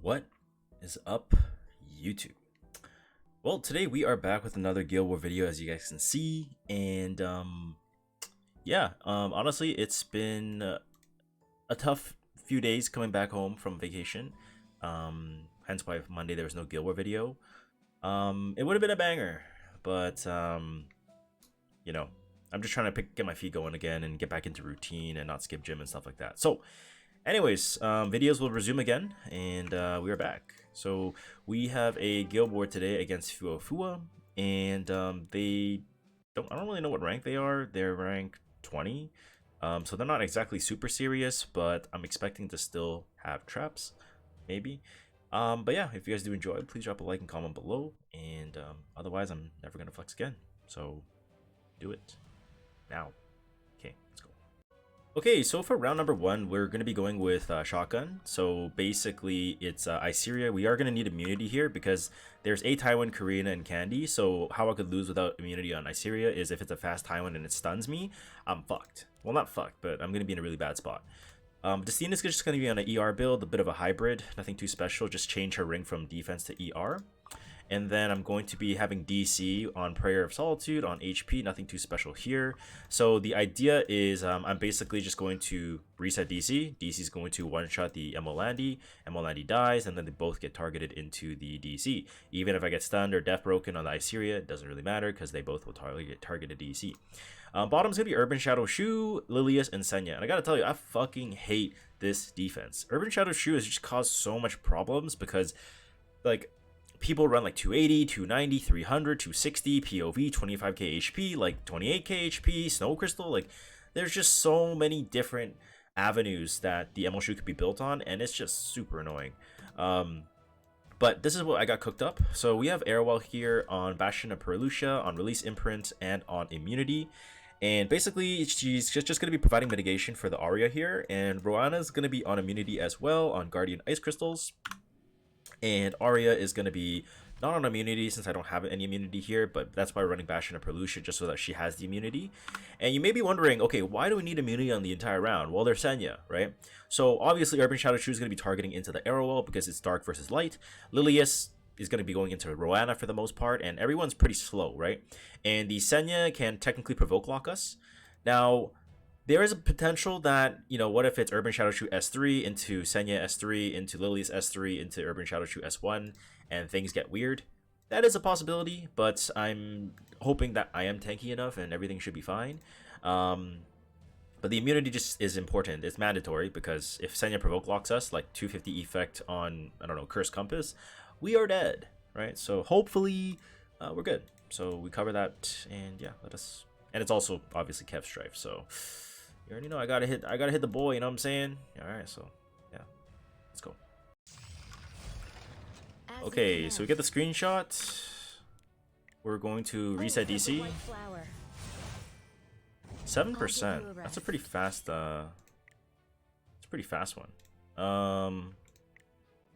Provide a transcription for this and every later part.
What is up, YouTube? Well, today we are back with another Guild War video, as you guys can see, and honestly, it's been a tough few days coming back home from vacation. Hence why Monday there was no Guild War video. It would have been a banger, but you know, I'm just trying to get my feet going again and get back into routine and not skip gym and stuff like that. So anyways, videos will resume again, and we are back. So we have a guild war today against FuwaFuwa, and I don't really know what rank they are. They're rank 20, so they're not exactly super serious, but I'm expecting to still have traps, maybe. But yeah, if you guys do enjoy, please drop a like and comment below, and otherwise I'm never gonna flex again, so do it now. Okay, let's go. Okay, so for round number 1, we're going to be going with shotgun. So basically, it's Iseria. We are going to need immunity here because there's a Taiwan, Karina, and Candy. So how I could lose without immunity on Iseria is if it's a fast Taiwan and it stuns me, I'm fucked. Well, not fucked, but I'm going to be in a really bad spot. Destine is just going to be on an ER build, a bit of a hybrid, nothing too special. Just change her ring from defense to ER. And then I'm going to be having DC on Prayer of Solitude, on HP, nothing too special here. So the idea is I'm basically just going to reset DC. DC is going to one-shot the Emolandi. Emolandi dies, and then they both get targeted into the DC. Even if I get stunned or death broken on the Iseria, it doesn't really matter because they both will get targeted DC. Bottom's going to be Urban Shadow Shu, Lilius, and Senya. And I gotta tell you, I fucking hate this defense. Urban Shadow Shu has just caused so much problems because, like, people run like 280, 290, 300, 260, POV, 25k HP, like 28k HP, Snow Crystal. Like, there's just so many different avenues that the ML Shoe could be built on, and it's just super annoying. But this is what I got cooked up. So we have Airwell here on Bastion of Perulusha, on Release Imprint, and on Immunity. And basically, she's just going to be providing mitigation for the Aria here, and Roanna's going to be on Immunity as well, on Guardian Ice Crystals. And Aria is going to be not on immunity since I don't have any immunity here, but that's why we're running Bastion of Perulusha, just so that she has the immunity. And you may be wondering, okay, why do we need immunity on the entire round? Well, there's Senya, right? So obviously Urban Shadow Shu is going to be targeting into the Arrowwell because it's dark versus light. Lilius is going to be going into Roanna for the most part, and everyone's pretty slow, right? And the Senya can technically provoke lock us. Now, there is a potential that, you know, what if it's Urban Shadow Shu S3 into Senya S3 into Lilius S3 into Urban Shadow Shu S1 and things get weird? That is a possibility, but I'm hoping that I am tanky enough and everything should be fine. But the immunity just is important. It's mandatory because if Senya provoke locks us, like 250 effect on, I don't know, Curse Compass, we are dead, right? So hopefully we're good. So we cover that, and yeah, let us. And it's also obviously Kevstrife, so you already know I gotta hit the boy, you know what I'm saying? Alright, so yeah. Let's go. Okay, so we get the screenshot. We're going to reset DC. 7%. That's a pretty fast it's a pretty fast one.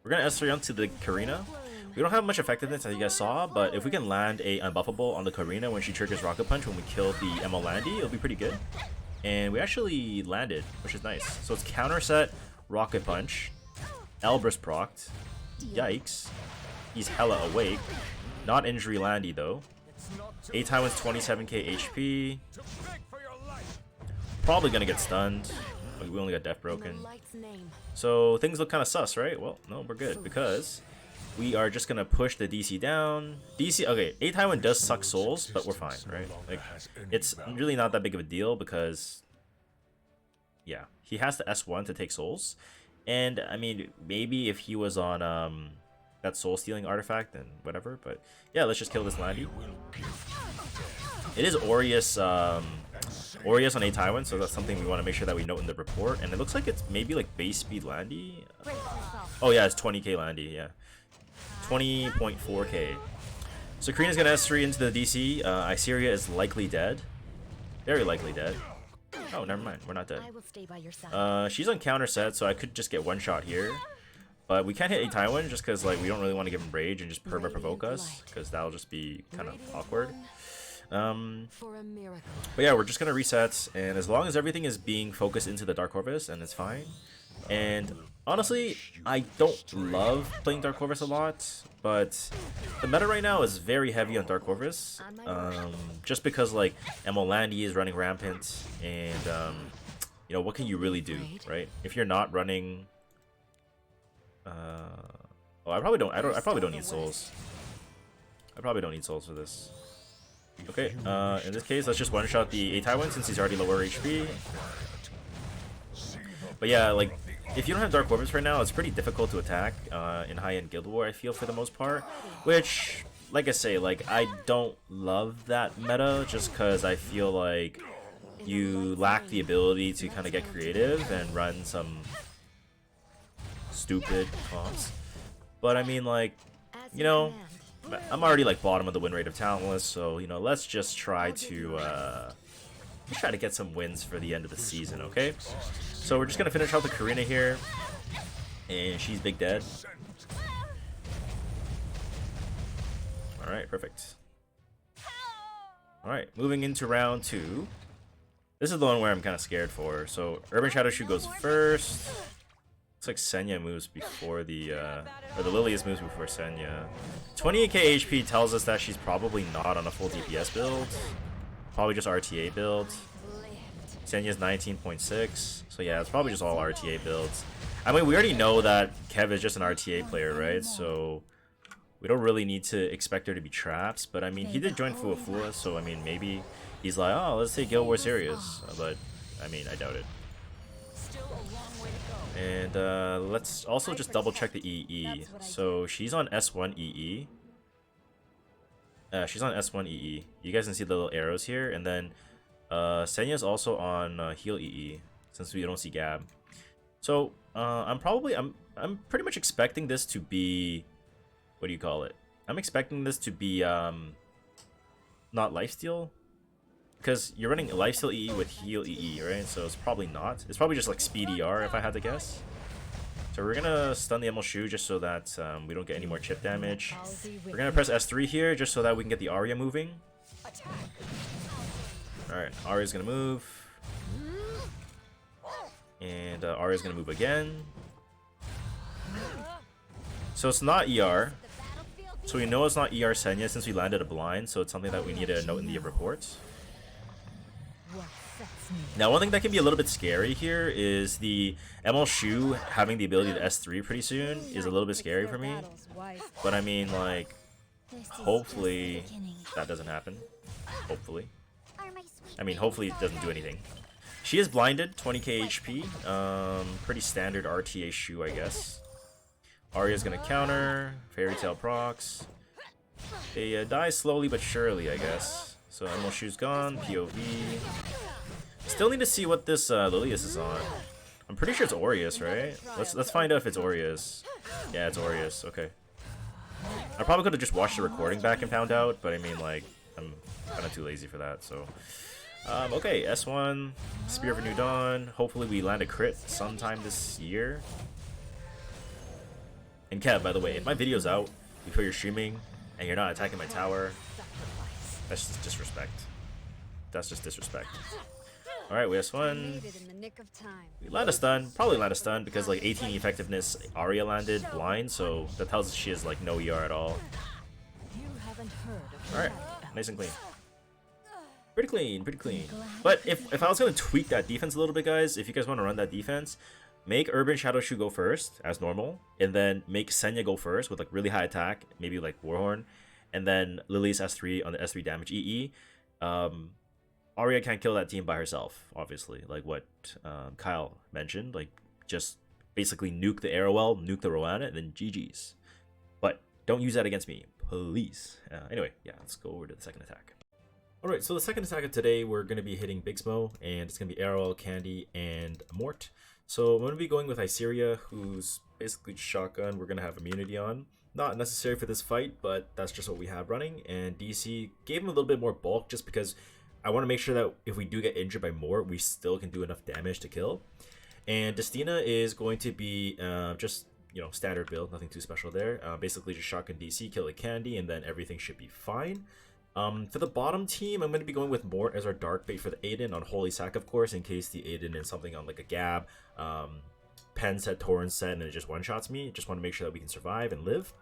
We're gonna S3 onto the Karina. We don't have much effectiveness as you guys saw, but if we can land a unbuffable on the Karina when she triggers Rocket Punch when we kill the Emolandi, it'll be pretty good. And we actually landed, which is nice. So it's counter set, Rocket Punch, Elbrus procced. Yikes. He's hella awake. Not injury Landy though. 8 Taiwan's 27k HP. Probably gonna get stunned. We only got death broken. So things look kind of sus, right? Well, no, we're good because we are just gonna push the DC down. DC, okay, 8 Taiwan does suck souls, but we're fine, right? Like, it's really not that big of a deal because, yeah, he has the S1 to take souls. And, I mean, maybe if he was on that soul stealing artifact, then whatever. But, yeah, let's just kill this Landy. It is Aureus, Aureus on 8 Taiwan, so that's something we want to make sure that we note in the report. And it looks like it's maybe like base speed Landy. Oh, yeah, it's 20k Landy, yeah. 20.4k. So Karina's gonna S3 into the DC. Iseria is likely dead. Very likely dead. Oh, never mind. We're not dead. She's on counter set, so I could just get one shot here. But we can't hit a Taiwan just because, like, we don't really want to give him rage and just perma provoke us, because that'll just be kind of awkward. But yeah, we're just gonna reset, and as long as everything is being focused into the Dark Corvus, and it's fine. And Honestly, I don't love playing Dark Corvus a lot, but the meta right now is very heavy on Dark Corvus. Just because like Landy is running rampant, and you know, what can you really do, right? If you're not running, oh, I probably don't need souls. I probably don't need souls for this. Okay, in this case, let's just one-shot the Liaowen since he's already lower HP. But yeah, like, if you don't have Dark Corvus right now, it's pretty difficult to attack in high-end Guild War, I feel, for the most part. Which, like I say, like, I don't love that meta just because I feel like you lack the ability to kind of get creative and run some stupid comps. But I mean, like, you know, I'm already like bottom of the win rate of Talentless, so you know, let's just try to get some wins for the end of the season, okay? So we're just gonna finish out the Karina here, and she's big dead. All right, perfect. All right, moving into round 2. This is the one where I'm kind of scared for. So Urban Shadow Shoe goes first. Looks like Senya moves before the, or the Lilius moves before Senya. 28k HP tells us that she's probably not on a full DPS build. Probably just RTA build. Senya's 19.6. So yeah, it's probably just all RTA builds. I mean, we already know that Kev is just an RTA player, right? So we don't really need to expect her to be traps. But I mean, he did join FuwaFuwa, so I mean, maybe he's like, oh, let's take Guild War serious. But I mean, I doubt it. And let's also just double check the EE. So she's on S1 EE. She's on S1 EE. You guys can see the little arrows here. And then Senya's also on heal EE, since we don't see Gab. So I'm pretty much expecting this to be, what do you call it? I'm expecting this to be not lifesteal, because you're running lifesteal EE with heal EE, right? So it's probably not. It's probably just like speed ER if I had to guess. So we're gonna stun the Shoe just so that we don't get any more chip damage. We're gonna press S3 here just so that we can get the Arya moving. Alright, Arya's gonna move. And Arya's gonna move again. So it's not ER. So we know it's not ER Senya since we landed a blind, so it's something that we need to note in the reports. Now, one thing that can be a little bit scary here is the Shoe having the ability to S3 pretty soon is a little bit scary for me. But I mean, like, hopefully that doesn't happen. Hopefully. I mean, hopefully it doesn't do anything. She is blinded, 20k HP. Pretty standard RTA Shoe, I guess. Arya's gonna counter. Fairy Tail procs. They die slowly but surely, I guess. So Shoe's gone. POV. Still need to see what this Lilius is on. I'm pretty sure it's Aureus, right? Let's find out if it's Aureus. Yeah, it's Aureus. Okay. I probably could have just watched the recording back and found out, but I mean, like, I'm kind of too lazy for that. So, okay, S1, Spear of a New Dawn. Hopefully, we land a crit sometime this year. And Kev, by the way, if my video's out before you're streaming and you're not attacking my tower, that's just disrespect. That's just disrespect. Alright, we S1. We land a stun. Probably land a stun because like 18 effectiveness Arya landed blind, so that tells us she has like no ER at all. Alright, nice and clean. Pretty clean, pretty clean. But if I was going to tweak that defense a little bit, guys, if you guys want to run that defense, make Urban Shadow Shoe go first, as normal, and then make Senya go first with like really high attack, maybe like Warhorn, and then Lily's S3 on the S3 damage EE. Arya can't kill that team by herself, obviously, like what Kyle mentioned. Like, just basically nuke the Arrowell, nuke the Roanna, and then GG's. But don't use that against me, please. Anyway, yeah, let's go over to the second attack. Alright, so the second attack of today, we're going to be hitting BigSmo, and it's going to be Arrowell, Candy, and Mort. So I'm going to be going with Iseria, who's basically shotgun. We're going to have immunity on. Not necessary for this fight, but that's just what we have running. And DC gave him a little bit more bulk just because I want to make sure that if we do get injured by Mort, we still can do enough damage to kill. And Destina is going to be just, you know, standard build, nothing too special there. Basically just shotgun DC, kill a Candy, and then everything should be fine. For the bottom team, I'm going to be going with Mort as our dark bait for the Aiden on Holy Sack, of course, in case the Aiden is something on like a Gab, Pen set, Torrent set, and it just one-shots me. Just want to make sure that we can survive and live.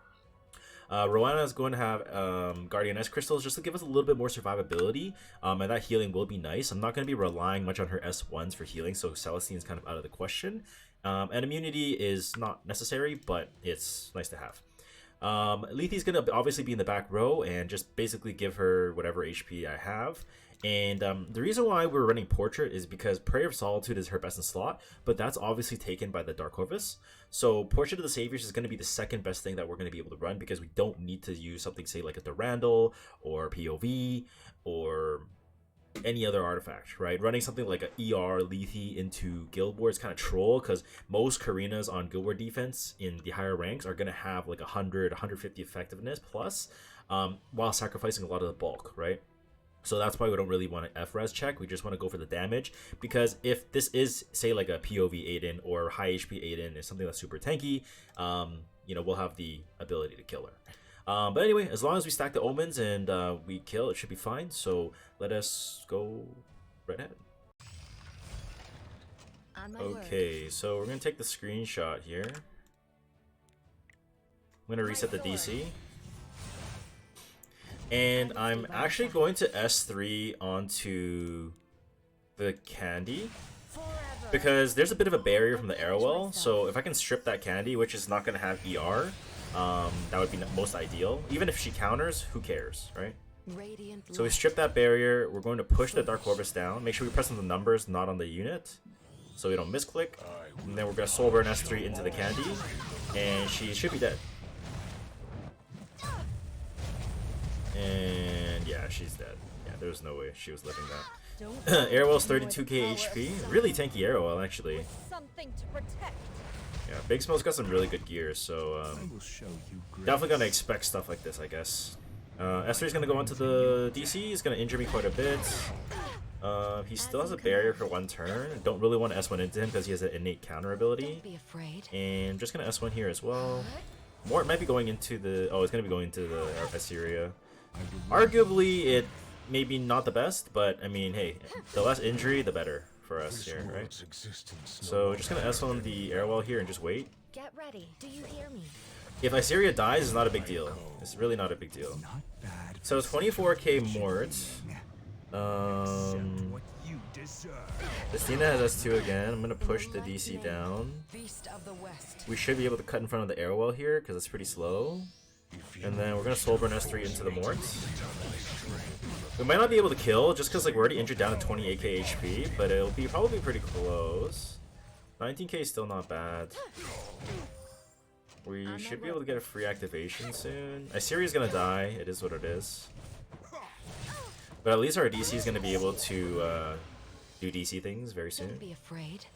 Rowana is going to have Guardian S crystals just to give us a little bit more survivability, and that healing will be nice. I'm not going to be relying much on her S1s for healing, so Celestine's kind of out of the question. And immunity is not necessary, but it's nice to have. Lethe's going to obviously be in the back row and just basically give her whatever HP I have. And the reason why we're running Portrait is because Prayer of Solitude is her best in slot, but that's obviously taken by the Dark Corvus. So Portrait of the Saviors is going to be the second best thing that we're going to be able to run, because we don't need to use something, say, like a Durandal or POV or any other artifact, right? Running something like a ER Lethe into Guild War is kind of troll, because most Karinas on Guild War defense in the higher ranks are going to have like 100, 150 effectiveness plus, while sacrificing a lot of the bulk, right? So that's why we don't really want an FRES check. We just want to go for the damage, because if this is, say, like a POV Aiden or high HP Aiden, is something that's super tanky, you know, we'll have the ability to kill her. But anyway, as long as we stack the omens and we kill, it should be fine. So let us go right ahead. Okay, so we're going to take the screenshot here. I'm going to reset the DC. And I'm actually going to S3 onto the candy, because there's a bit of a barrier from the Arrowwell. So if I can strip that candy, which is not going to have ER, that would be most ideal. Even if she counters, who cares, right? So we strip that barrier. We're going to push the Dark Corvus down. Make sure we press on the numbers, not on the unit, so we don't misclick. And then we're going to Soul Burn S3 into the candy, and she should be dead. And yeah, she's dead. Yeah, there's no way she was living that. Arrowwell's 32k HP. Really tanky Arrowwell, actually. Yeah, BigSmo's got some really good gear, so definitely gonna expect stuff like this, I guess. S3 is gonna go onto the DC. He's gonna injure me quite a bit. He still has a barrier for one turn. Don't really want to S1 into him because he has an innate counter ability. And I'm just gonna S1 here as well. Mort might be going into the... Oh, it's gonna be going into the Assyria. Arguably, it maybe not the best, but I mean, hey, the less injury, the better for us here, right? So just gonna S1 the Arrowwell here and just wait. Get ready. Do you hear me? If Assyria dies, it's not a big deal. It's really not a big deal. So 24k Mort. Christina has S2 again. I'm gonna push the DC down. We should be able to cut in front of the Arrowwell here because it's pretty slow. And then we're gonna Soul Burn S3 into the Mort. We might not be able to kill just because like we're already injured down to 28k HP, but it'll be probably pretty close. 19k is still not bad. We should be able to get a free activation soon. Assyria's gonna die. It is what it is. But at least our DC is gonna be able to do DC things very soon. Don't be afraid.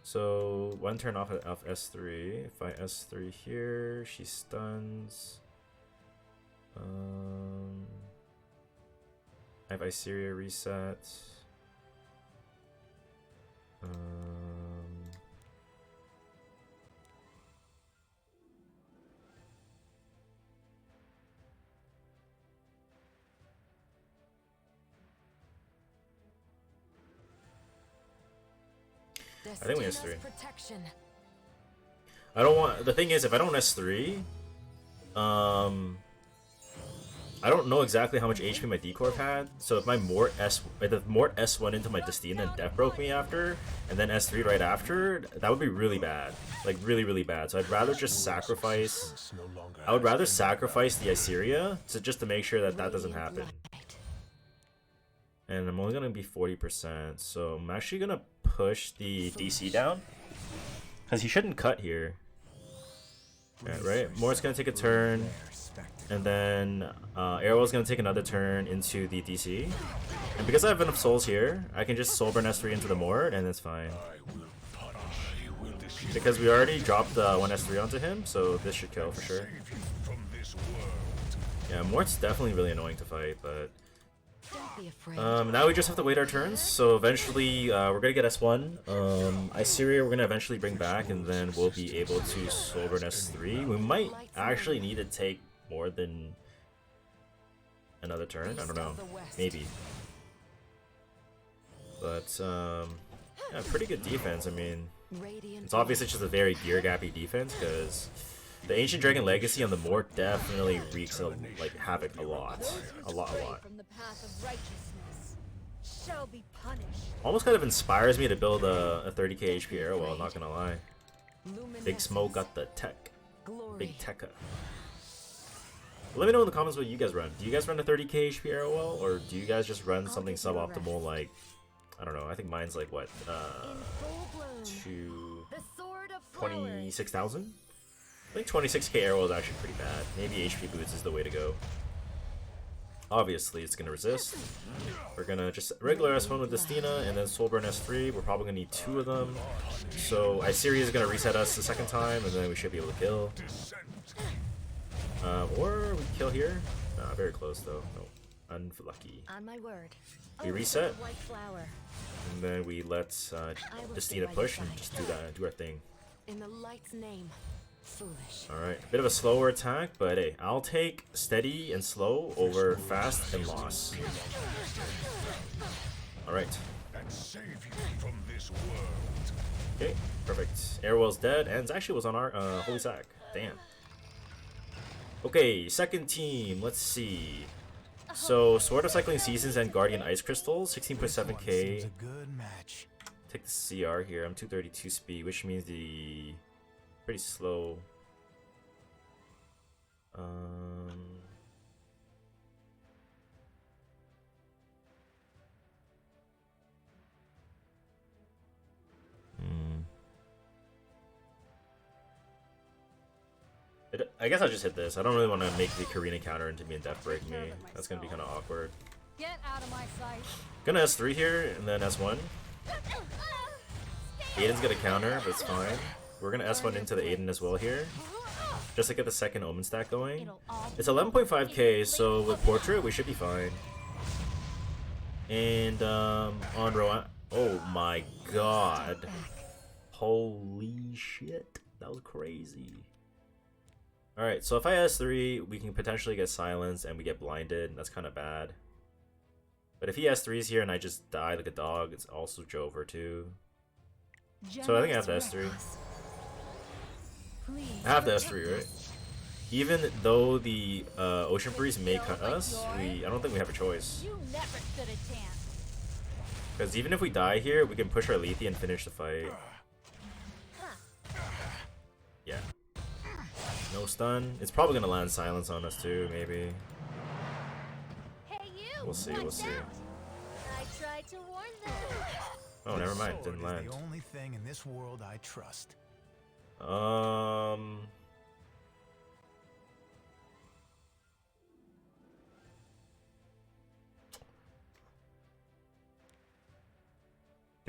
So one turn off of S3. If I S3 here, she stuns. I have Assyria reset. I think we S3. I don't want. The thing is, if I don't S3, I don't know exactly how much HP my D-Corp had. So if my Mort S1 into my Destina and Death broke me after, and then S3 right after, that would be really bad. Like really, really bad. So I'd rather just sacrifice. I would rather sacrifice the Assyria just to make sure that that doesn't happen. And I'm only gonna be 40%, so I'm actually gonna push the DC down because he shouldn't cut here. Yeah, right? Mort's gonna take a turn, and then Arrow's gonna take another turn into the DC. And because I have enough souls here, I can just Soul Burn S3 into the Mort, and it's fine. Because we already dropped one S3 onto him, so this should kill for sure. Yeah, Mort's definitely really annoying to fight, but now we just have to wait our turns. So eventually we're gonna get S1. Assyria we're gonna eventually bring back, and then we'll be able to Soul Burn S3. We might actually need to take more than another turn. I don't know, maybe. But yeah, pretty good defense. I mean, It's obviously just a very gear gappy defense because the Ancient Dragon Legacy on the Moor definitely wreaks like havoc a lot. A lot. Almost kind of inspires me to build a 30k HP arrow, well, not gonna lie. BigSmo got the tech. Big Tekka. Let me know in the comments what you guys run. Do you guys run a 30k HP arrow well, or do you guys just run something suboptimal like, I don't know, I think mine's like what, to 26,000? I think 26k arrow is actually pretty bad. Maybe HP boots is the way to go. Obviously, it's gonna resist. We're gonna just regular S1 with Destina, and then Soulburn S3. We're probably gonna need 2 of them. So Iseria is gonna reset us the second time, and then we should be able to kill. Or we kill here. Nah, very close though. No, unlucky. On my word. We reset, and then we let Destina push and just do our thing. In the light's name. Foolish. Alright, a bit of a slower attack, but hey, I'll take steady and slow over fast and loss. Alright. Okay, perfect. Airwell's dead, and actually was on our Holy Sack. Damn. Okay, second team, let's see. So, Sword of Cycling Seasons and Guardian Ice Crystals, 16.7k. Take the CR here, I'm 232 speed, which means the... pretty slow. I guess I'll just hit this. I don't really want to make the Karina counter into me and Death Break me. That's gonna be kind of awkward. Get out of my sight. Gonna S3 here and then S1. Aiden's gonna counter, but it's fine. We're gonna S1 into the Aiden as well here, just to get the second Omen stack going. It's 11.5k, so with Portrait we should be fine. And on Rowan, oh my god, holy shit, that was crazy. All right, so if I S3, we can potentially get silenced and we get blinded. That's kind of bad. But if he S3s here and I just die like a dog, it's also Jover too. So I think I have to S3. I have to S3, right? Even though the Ocean Breeze may cut us, I don't think we have a choice. Because even if we die here, we can push our Lethe and finish the fight. Yeah. No stun. It's probably gonna land silence on us too, maybe. We'll see, we'll see. Oh, never mind, didn't land. The only thing in this world I trust. Do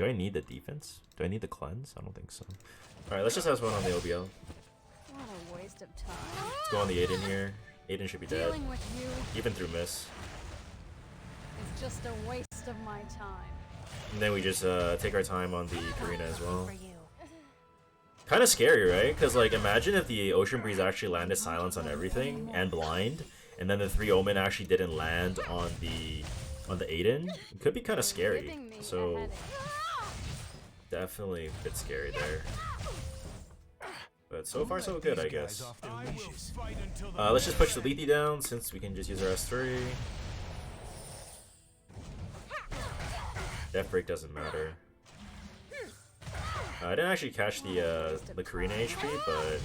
I need the defense? Do I need the cleanse? I don't think so. Alright, let's just have one on the OBL. What a waste of time. Let's go on the Aiden here. Aiden should be dead. Dealing with you even through miss. is just a waste of my time. And then we just take our time on the Karina as well. Kind of scary, right? Because like, imagine if the Ocean Breeze actually landed silence on everything and blind, and then the 3 Omen actually didn't land on the Aiden. It could be kind of scary. So definitely a bit scary there. But so far so good, I guess. Let's just push the Lethe down since we can just use our S3. Death Break doesn't matter. I didn't actually catch the Karina HP, but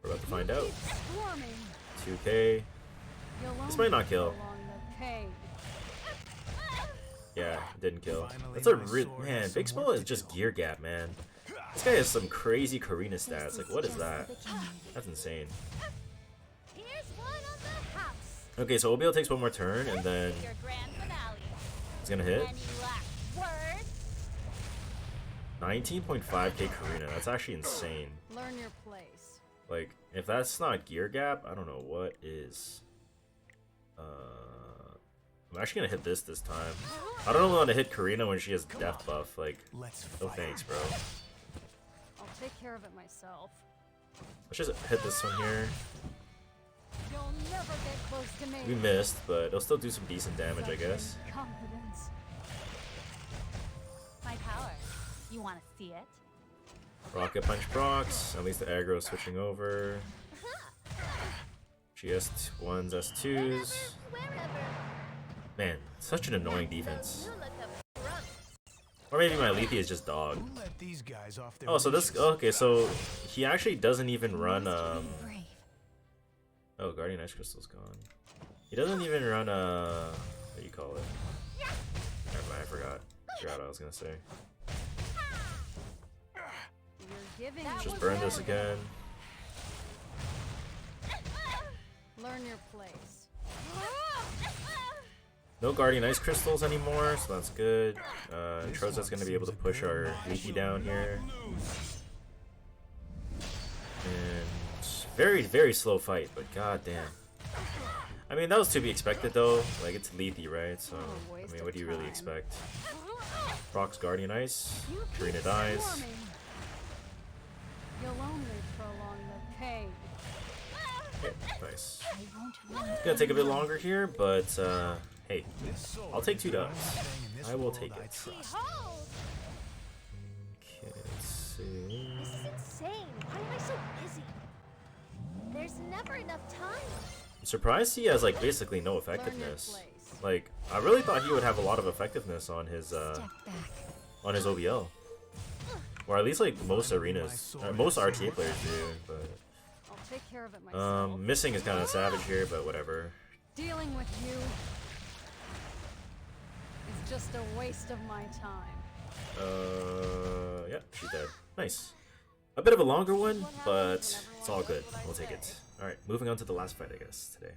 we're about to find out. 2k. This might not kill. Yeah, didn't kill. That's a real man. BigSmo is just gear gap, man. This guy has some crazy Karina stats. Like, what is that? That's insane. Okay, so OBL takes one more turn, and then he's gonna hit. 19.5k Karina. That's actually insane. Learn your place. Like, if that's not gear gap, I don't know what is. I'm actually gonna hit this time. I don't want to hit Karina when she has death buff. Like, no thanks, bro. I'll take care of it myself. Let's just hit this one here. You'll never get close to me. We missed, but it'll still do some decent damage, I guess. Confidence. power. You want to see it? Rocket Punch procs. At least the aggro is switching over. GS1s, S2s. Man, such an annoying defense. Or maybe my Lethe is just dog. Who let these guys off their Oh, so this, leashes? okay, so he actually doesn't even run, oh, Guardian Ice Crystal's gone. He doesn't even run, what do you call it? Never mind, I forgot what I was gonna say. You're giving Let's just burn this again. Learn your place. No Guardian Ice Crystals anymore, so that's good. Troza's gonna be able to push our Lethe down here. And very, very slow fight, but goddamn. I mean, that was to be expected though. Like, it's Lethe, right? So, I mean, what do you really expect? Procs Guardian Ice. Karina dies. You'll only prolong the pain. Okay, nice. It's gonna take a bit longer here, but hey, I'll take 2 dubs. I will take it. Okay, let's see. This is insane. Why am I so busy? There's never enough time. I'm surprised he has like basically no effectiveness. Like, I really thought he would have a lot of effectiveness on his OBL, or at least like most arenas, most RTA players do. But I'll take care of it myself. missing is kind of savage here, but whatever. Dealing with you is just a waste of my time. Yeah, she's dead. Nice. A bit of a longer one, but it's all good. We'll take it. Alright, moving on to the last fight, I guess, today.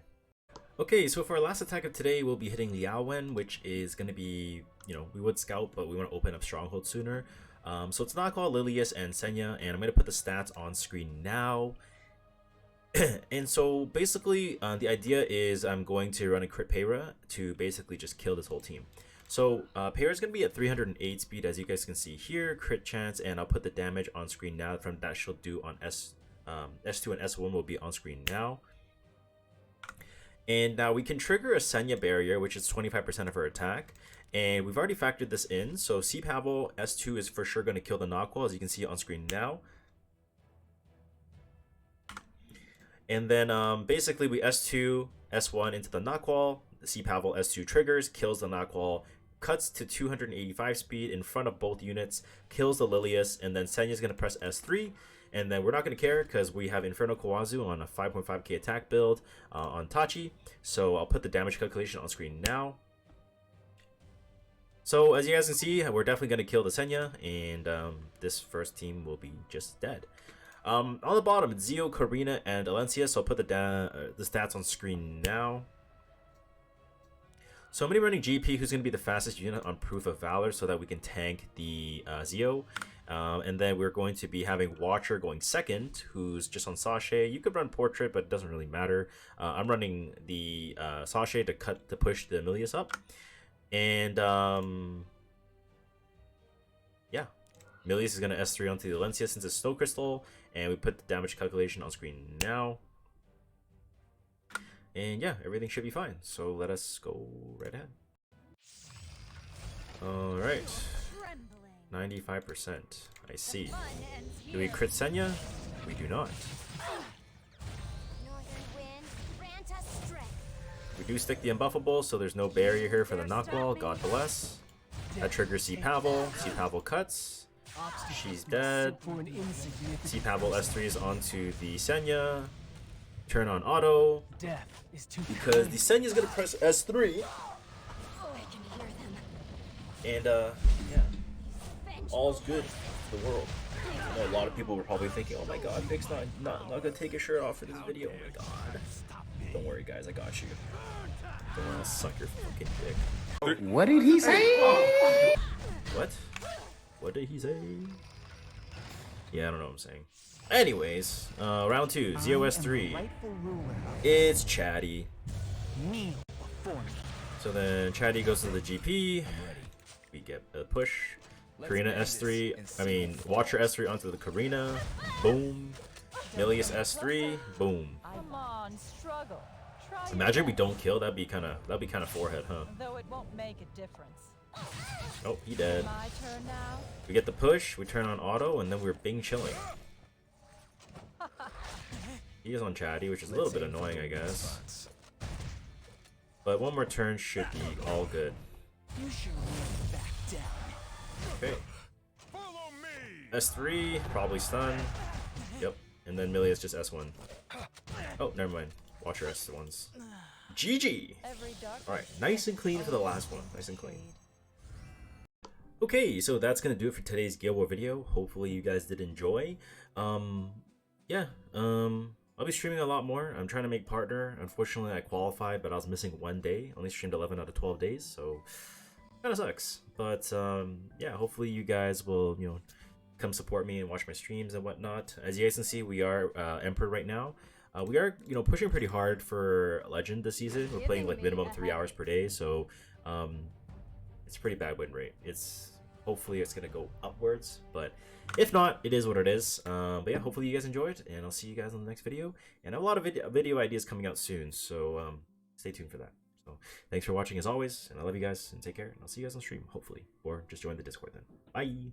Okay, so for our last attack of today, we'll be hitting Liaowen, which is going to be, you know, we would scout, but we want to open up Stronghold sooner. So it's not called Lilius and Senya, and I'm going to put the stats on screen now. And so basically, the idea is I'm going to run a crit Payra to basically just kill this whole team. So Payra is going to be at 308 speed, as you guys can see here, crit chance, and I'll put the damage on screen now from that she'll do on S2 and S1 will be on screen now. And now we can trigger a Senya barrier, which is 25% of her attack. And we've already factored this in. So C Pavel S2 is for sure going to kill the knockwall, as you can see on screen now. And then basically we S2, S1 into the knockwall. The C Pavel S2 triggers, kills the knockwall, cuts to 285 speed in front of both units, kills the Lilius, and then Senya's going to press S3. And then we're not going to care because we have Inferno Kawazu on a 5.5k attack build on Tachi. So I'll put the damage calculation on screen now. So as you guys can see, we're definitely going to kill the Senya, and this first team will be just dead. On the bottom, it's Zio, Karina, and Alencia, so I'll put the stats on screen now. So I'm going to be running GP, who's going to be the fastest unit on Proof of Valor, so that we can tank the Zio. And then we're going to be having Watcher going second, who's just on Sachet. You could run Portrait, but it doesn't really matter. I'm running the Sachet to push the Milius up. And yeah, Milius is going to S3 onto the Alencia since it's Snow Crystal, and we put the damage calculation on screen now. And yeah, everything should be fine. So let us go right ahead. Alright. 95%. I see. Do we crit Senya? We do not. We do stick the unbuffable, so there's no barrier here for the knockwall. God bless. That triggers C Pavel. C Pavel cuts. She's dead. C Pavel S3s onto the Senya. Turn on auto. Because the Senya is gonna press S3. And yeah. All's good for the world. I know a lot of people were probably thinking, oh my god, Vic's not gonna take his shirt off for this video. Oh my god. Don't worry guys, I got you. Don't wanna suck your fucking dick. What did he say? What? What did he say? Yeah, I don't know what I'm saying. Anyways, round 2, ZOS 3. It's Chatty. So then Chatty goes to the GP. We get a push. Karina S3, I mean, Watcher S3 onto the Karina. Boom. Milius S3. Boom. Come on, struggle. Imagine we don't kill. That'd be kind of forehead, huh? Though it won't make a difference. Oh, he dead. My turn now. We get the push, we turn on auto, and then we're Bing chilling. He is on chatty, which is a little bit annoying, I guess. But one more turn should be all good. You should really back down. Okay. S3, probably stun. Yep. And then Millie is just S1. Oh, never mind. Watch your S1s. GG! Alright, nice and clean for the last one. Nice and clean. Okay, so that's gonna do it for today's Guild War video. Hopefully you guys did enjoy. I'll be streaming a lot more. I'm trying to make partner. Unfortunately, I qualified, but I was missing one day. Only streamed 11 out of 12 days, so kind of sucks. But yeah, hopefully you guys will, you know, come support me and watch my streams and whatnot. As you guys can see, we are Emperor right now. We are, you know, pushing pretty hard for Legend this season. We're playing like minimum 3 hours per day, so it's a pretty bad win rate. Hopefully it's gonna go upwards, but if not, it is what it is. But yeah, hopefully you guys enjoyed, and I'll see you guys on the next video. And I have a lot of video ideas coming out soon, so stay tuned for that. So thanks for watching as always, and I love you guys, and take care. And I'll see you guys on stream, hopefully, or just join the Discord then. Bye.